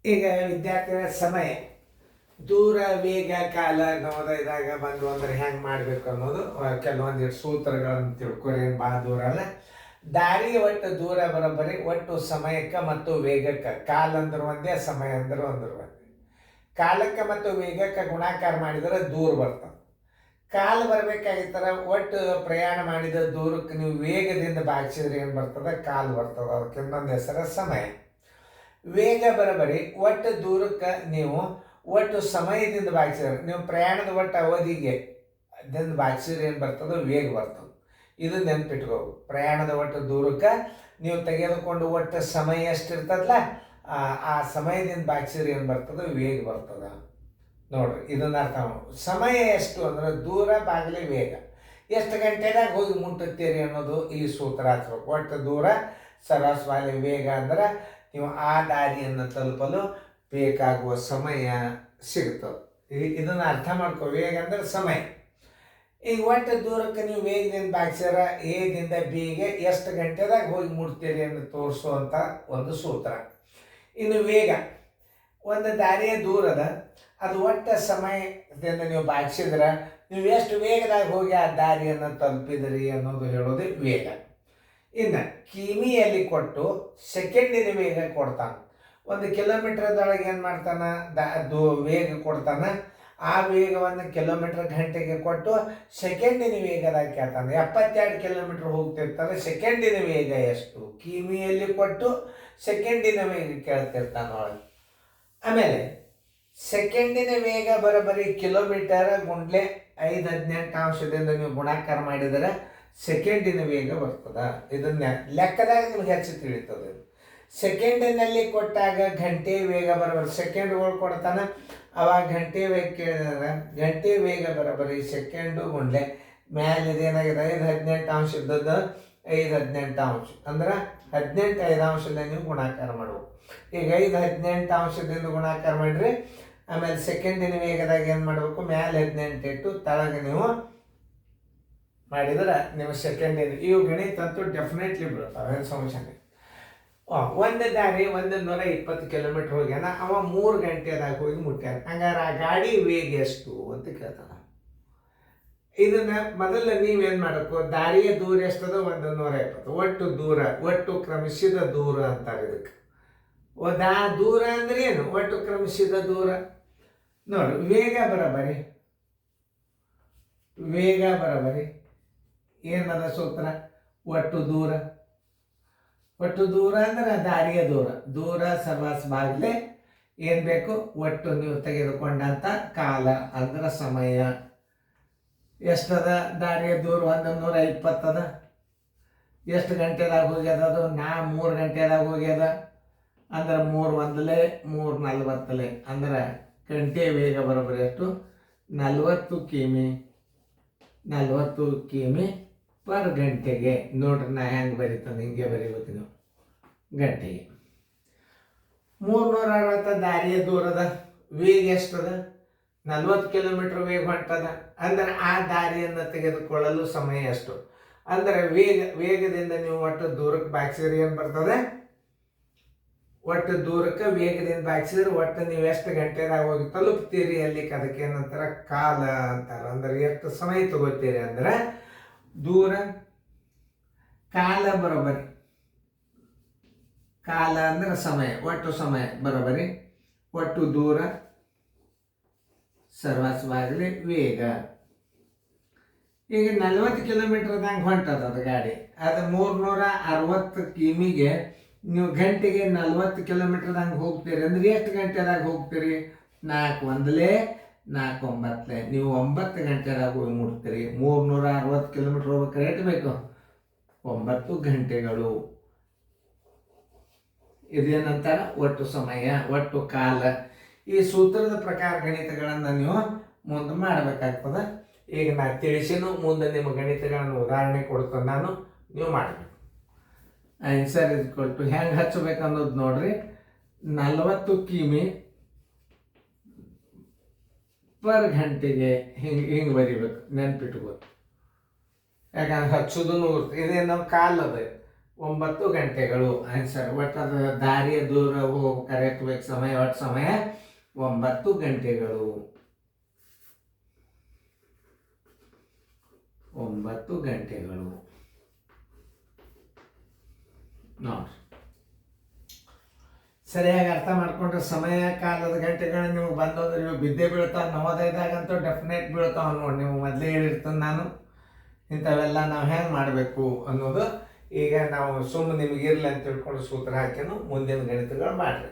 ಈಗ ವಿದ್ಯಾರ್ಥಿಗಳ ಸಮಯ ದೂರ ವೇಗ ಕಾಲ ನವೋದಯದಾಗ ಬಂದು ಅಂದ್ರೆ ಹೆಂಗೆ ಮಾಡಬೇಕು ಅನ್ನೋದು ಕೆಲವೊಂದಿಷ್ಟು ಸೂತ್ರಗಳನ್ನು ತಿಳ್ಕೊರಿ. ಭಾಳ ದೂರ ಅಲ್ಲ, ದಾರಿ ಒಟ್ಟು ದೂರ ಬರೋಬ್ಬರಿ ಒಟ್ಟು ಸಮಯಕ್ಕೆ ಮತ್ತು ವೇಗಕ್ಕೆ. ಕಾಲ ಅಂದ್ರೆ ಒಂದೇ, ಸಮಯ ಅಂದ್ರೆ ಒಂದೇ. ಕಾಲಕ್ಕೆ ಮತ್ತು ವೇಗಕ್ಕೆ ಗುಣಾಕಾರ ಮಾಡಿದರೆ ದೂರ ಬರ್ತದೆ. ಕಾಲ ಬರಬೇಕಾಗಿತ್ತರ ಒಟ್ಟು ಪ್ರಯಾಣ ಮಾಡಿದ ದೂರಕ್ಕೆ ನೀವು ವೇಗದಿಂದ ಭಾಗಿಸಿದ್ರೆ ಏನು ಬರ್ತದೆ? ಕಾಲ ಬರ್ತದೆ. ಅದಕ್ಕೆ ಇನ್ನೊಂದು ಹೆಸರು ಸಮಯ. ವೇಗ ಬರಬರಿ ಒಟ್ಟು ದೂರಕ್ಕೆ ನೀವು ಒಟ್ಟು ಸಮಯದಿಂದ ಭಾಗಿಸಿದ್ರೆ, ನೀವು ಪ್ರಯಾಣದ ಒಟ್ಟು ಅವಧಿಗೆ ದಿಂದ ಭಾಗಿಸಿದ್ರೆ ಏನು ಬರ್ತದೆ? ವೇಗ ಬರ್ತದೆ. ಇದು ನೆನ್ಪಿಟ್ಕೋಬೇಕು. ಪ್ರಯಾಣದ ಒಟ್ಟು ದೂರಕ್ಕೆ ನೀವು ತೆಗೆದುಕೊಂಡು ಒಟ್ಟು ಸಮಯ ಎಷ್ಟಿರ್ತದಲ್ಲ, ಆ ಸಮಯದಿಂದ ಭಾಗಿಸಿದ್ರೆ ಏನು ಬರ್ತದೆ? ವೇಗ ಬರ್ತದೆ. ನೋಡ್ರಿ, ಇದನ್ನ ಅರ್ಥ ಮಾಡಿ. ಸಮಯ ಎಷ್ಟು ಅಂದ್ರೆ ದೂರ ಬಾಗಿಲೆ ವೇಗ. ಎಷ್ಟು ಗಂಟೆದಾಗ ಹೋಗಿ ಮುಟ್ಟುತ್ತೀರಿ ಅನ್ನೋದು ಈ ಸೂತ್ರ ಹಚ್ಬೇಕು. ಒಟ್ಟು ದೂರ ಸರಾಸರಿ ವೇಗ ಅಂದ್ರೆ ನೀವು ಆ ದಾರಿಯನ್ನು ತಲುಪಲು ಬೇಕಾಗುವ ಸಮಯ ಸಿಗ್ತದೆ. ಇದನ್ನು ಅರ್ಥ ಮಾಡ್ಕೋ. ವೇಗ ಅಂದ್ರೆ ಸಮಯ. ಈಗ ಒಟ್ಟು ದೂರಕ್ಕೆ ನೀವು ವೇಗದಿಂದ ಭಾಗಿಸ್ಯಾರ, ಎದಿಂದ ಬಿಗೆ ಎಷ್ಟು ಗಂಟೆದಾಗ ಹೋಗಿ ಮುಟ್ತೀರಿ ಅಂತ ತೋರಿಸುವಂಥ ಒಂದು ಸೂತ್ರ. ಇನ್ನು ವೇಗ, ಒಂದು ದಾರಿಯ ದೂರದ ಅದು ಒಟ್ಟು ಸಮಯದಿಂದ ನೀವು ಭಾಗಿಸಿದ್ರೆ ನೀವು ಎಷ್ಟು ವೇಗದಾಗ ಹೋಗಿ ಆ ದಾರಿಯನ್ನು ತಲುಪಿದ್ರಿ ಅನ್ನೋದು ಹೇಳೋದು ವೇಗ. ಇನ್ನು ಕಿಮಿಯಲ್ಲಿ ಕೊಟ್ಟು ಸೆಕೆಂಡಿನ ವೇಗ ಕೊಡ್ತಾನೆ. 1 ಕಿಲೋಮೀಟರ್ದೊಳಗೆ ಏನು ಮಾಡ್ತಾನೆ? ವೇಗ ಕೊಡ್ತಾನೆ. ಆ ವೇಗವನ್ನು ಕಿಲೋಮೀಟರ್ ಗಂಟೆಗೆ ಕೊಟ್ಟು ಸೆಕೆಂಡಿನ ವೇಗದಾಗ ಕೇಳ್ತಾನೆ. 72 ಕಿಲೋಮೀಟರ್ ಹೋಗ್ತಿರ್ತಾನೆ, ಸೆಕೆಂಡಿನ ವೇಗ ಎಷ್ಟು? ಕಿಮಿಯಲ್ಲಿ ಕೊಟ್ಟು ಸೆಕೆಂಡಿನ ವೇಗ ಕೇಳ್ತಿರ್ತಾನೆ ಒಳಗೆ. ಆಮೇಲೆ ಸೆಕೆಂಡಿನ ವೇಗ ಬರೋಬ್ಬರಿ ಕಿಲೋಮೀಟರ್ ಗುಂಡ್ಲೆ 5/18 ನೀವು ಗುಣಾಕಾರ ಮಾಡಿದರೆ ಸೆಕೆಂಡಿನ ವೇಗ ಬರ್ತದ. ಇದನ್ನ ಲೆಕ್ಕದಾಗ ನಿಮ್ಗೆ ಹೆಚ್ಚು ತಿಳಿತದೆ. ಸೆಕೆಂಡಿನಲ್ಲಿ ಕೊಟ್ಟಾಗ ಗಂಟೆ ವೇಗ ಬರೋಬರಿ ಸೆಕೆಂಡ್ಗಳು ಕೊಡ್ತಾನೆ. ಅವಾಗ ಗಂಟೆ ವೇಗ ಕೇಳಿದ್ರೆ ಗಂಟೆ ವೇಗ ಬರೋಬರಿ ಸೆಕೆಂಡು ಗುಂಡ್ಲೆ ಮ್ಯಾಲಿದೆ ಏನಾಗಿದೆ? 5/18 ಇದ್ದದ್ದು 5/18 ಅಂದ್ರೆ 18 5 ನೀವು ಗುಣಾಕಾರ ಮಾಡ್ಬೇಕು. ಈಗ 5/18 ಗುಣಾಕಾರ ಮಾಡಿರಿ. ಆಮೇಲೆ ಸೆಕೆಂಡಿನ ವೇಗದಾಗ ಏನು ಮಾಡಬೇಕು? ಮ್ಯಾಲೆ 18 ಇಟ್ಟು ತಳಗೆ ನೀವು ಮಾಡಿದ್ರೆ ನೀವು ಸೆಕೆಂಡಿನ ಇವು ಗಣಿತ ಅಂತೂ ಡೆಫಿನೆಟ್ಲಿ ಬೀಳ್ತಾವೆ, ಏನು ಸಮಸ್ಯೆ. ಒಂದು ದಾರಿ 120 ಕಿಲೋಮೀಟ್ರ್ ಹೋಗ್ಯಾನ, ಅವ 3 ಗಂಟೆದಾಗ ಹೋಗಿ ಮುಟ್ಟ್ಯಾನ. ಹಂಗಾರೆ ಆ ಗಾಡಿ ವೇಗ ಎಷ್ಟು ಅಂತ ಕೇಳ್ತಾನ. ಇದನ್ನ ಮೊದಲು ನೀವೇನು ಮಾಡಬೇಕು? ದಾರಿಯ ದೂರ ಎಷ್ಟದ? 120. ಒಟ್ಟು ದೂರ, ಒಟ್ಟು ಕ್ರಮಿಸಿದ ದೂರ ಅಂತಾರೆ ಇದಕ್ಕೆ. ದೂರ ಅಂದ್ರೆ ಏನು? ಒಟ್ಟು ಕ್ರಮಿಸಿದ ದೂರ. ನೋಡಿ, ವೇಗ ಬರಬರಿ ಏನದ ಸೂತ್ರ? ಒಟ್ಟು ದೂರ. ಒಟ್ಟು ದೂರ ಅಂದ್ರೆ ದಾರಿಯ ದೂರ ಸರ್ವಾಸ್ ಬಾಗಿಲೆ ಏನು ಬೇಕು? ಒಟ್ಟು ನೀವು ತೆಗೆದುಕೊಂಡಂಥ ಕಾಲ ಅಂದ್ರೆ ಸಮಯ ಎಷ್ಟದ? ದಾರಿಯ ದೂರ 120 ಅದ. ಎಷ್ಟು ಗಂಟೆದಾಗ ಹೋಗ್ಯದ? ಅದು 3 ಗಂಟೆದಾಗ ಹೋಗ್ಯದ ಅಂದ್ರೆ 3 1 3 40 ಅಂದ್ರೆ ಗಂಟೆ ವೇಗ ಬರೋಬ್ಬರಿ ಎಷ್ಟು? 40 ಕಿಮಿ ಪರ್ ಗಂಟೆಗೆ. ನೋಡ್ರಿ, ನಾ ಹೆಂಗೆ ಬರೀತಾನೆ ಹಿಂಗೆ ಬರೀಬೇಕು ನೀವು. ಗಂಟೆಗೆ 360 ದಾರಿಯ ದೂರದ ವೇಗ ಎಷ್ಟದ? 40 ಕಿಲೋಮೀಟರ್ ವೇಗ ಹೊಂಟದ. ಅಂದ್ರೆ ಆ ದಾರಿಯನ್ನು ತೆಗೆದುಕೊಳ್ಳಲು ಸಮಯ ಎಷ್ಟು? ಅಂದರೆ ವೇಗದಿಂದ ನೀವು ಒಟ್ಟು ದೂರಕ್ಕೆ ಭಾಗಿಸಿದ್ರೆ ಏನು ಬರ್ತದೆ? ಒಟ್ಟು ದೂರಕ್ಕೆ ವೇಗದಿಂದ ಭಾಗಿಸಿದ್ರೆ ಒಟ್ಟು ನೀವು ಎಷ್ಟು ಗಂಟೆದಾಗ ಹೋಗಿ ತಲುಪ್ತೀರಿ ಅಲ್ಲಿಗೆ, ಅದಕ್ಕೆ ಏನಂತಾರೆ? ಕಾಲ ಅಂತಾರೆ. ಅಂದ್ರೆ ಎಷ್ಟು ಸಮಯ ತಗೋತೀರಿ ಅಂದ್ರೆ ದೂರ ಕಾಲ ಬರೋಬ್ಬರಿ. ಕಾಲ ಅಂದ್ರೆ ಸಮಯ, ಒಟ್ಟು ಸಮಯ ಬರೋಬ್ಬರಿ ಒಟ್ಟು ದೂರ ಸರ್ವಾಸವಾಗಲಿ ವೇಗ. ಈಗ 40 ಕಿಲೋಮೀಟರ್ದಂಗೆ ಹೊಂಟದ ಅದು ಗಾಡಿ. ಅದು 360 ಕಿಮಿಗೆ ನೀವು ಗಂಟೆಗೆ 40 ಕಿಲೋಮೀಟರ್ದಂಗೆ ಹೋಗ್ತೀರಿ ಅಂದ್ರೆ ಎಷ್ಟು ಗಂಟೆದಾಗ ಹೋಗ್ತೀರಿ? 4 1 4 9 ನೀವು 9 ಗಂಟೆದಾಗ ಹೋಗಿ ಮುಟ್ತೀರಿ. 360 ಕಿಲೋಮೀಟರ್ ಹೋಗ್ಬೇಕಾದ್ರೆ ಎಷ್ಟು ಬೇಕು? 9 ಗಂಟೆಗಳು. ಇದೇನಂತಾರೆ? ಒಟ್ಟು ಸಮಯ, ಒಟ್ಟು ಕಾಲ. ಈ ಸೂತ್ರದ ಪ್ರಕಾರ ಗಣಿತಗಳನ್ನು ನೀವು ಮುಂದೆ ಮಾಡಬೇಕಾಗ್ತದೆ. ಈಗ ನಾ ತಿಳಿಸಿನು, ಮುಂದೆ ನಿಮ್ಮ ಗಣಿತಗಳನ್ನು ಉದಾಹರಣೆ ಕೊಡ್ತಾನೆ ನಾನು, ನೀವು ಮಾಡಬೇಕು. ಆನ್ಸರ್ ಇದ್ಕೊಟ್ಟು ಹೆಂಗೆ ಹಚ್ಚಬೇಕು ಅನ್ನೋದು ನೋಡ್ರಿ. 40 ಕಿಮಿ ಪರ್ ಗಂಟೆಗೆ ಹಿಂಗೆ ಬರಿಬೇಕು, ನೆನ್ಪಿಟ್ಬೋದು. ಯಾಕಂದ್ರೆ ಹಚ್ಚೋದನ್ನು ಇದೇ ನಮ್ಮ ಕಾಲ ಅದ. 9 ಗಂಟೆಗಳು ಆನ್ಸರ್. ಒಟ್ಟು ಅದು ದಾರಿಯ ದೂರ ಹೋಗ್ಬೇಕಾದ್ರೆ ಎತ್ತಬೇಕು ಸಮಯ, ಒಟ್ಟು ಸಮಯ 9 ಗಂಟೆಗಳು. 9 ಗಂಟೆಗಳು ನೋಡಿ. ಸರಿಯಾಗಿ ಅರ್ಥ ಮಾಡ್ಕೊಂಡ್ರೆ ಸಮಯ ಕಾಲದ ಗಂಟೆಗಳು ನಿಮಗೆ ಬಂದೋದ್ರೆ ನೀವು ಬಿದ್ದೆ ಬೀಳ್ತಾವೆ. ನವೋದಯದಾಗಂತೂ ಡೆಫಿನೆಟ್ ಬೀಳ್ತಾವೆ ನೋಡಿ. ನೀವು ಮೊದಲೇ ಹೇಳಿರ್ತೀನಿ ನಾನು, ಇಂಥವೆಲ್ಲ ನಾವು ಹೆಂಗೆ ಮಾಡಬೇಕು ಅನ್ನೋದು. ಈಗ ನಾವು ಸುಮ್ಮನೆ ನಿಮಗಿರಲಿ ಅಂತ ತಿಳ್ಕೊಂಡು ಸೂತ್ರ ಹಾಕಿನು ಮುಂದಿನ ಗಣಿತಗಳು ಮಾಡಿರಿ.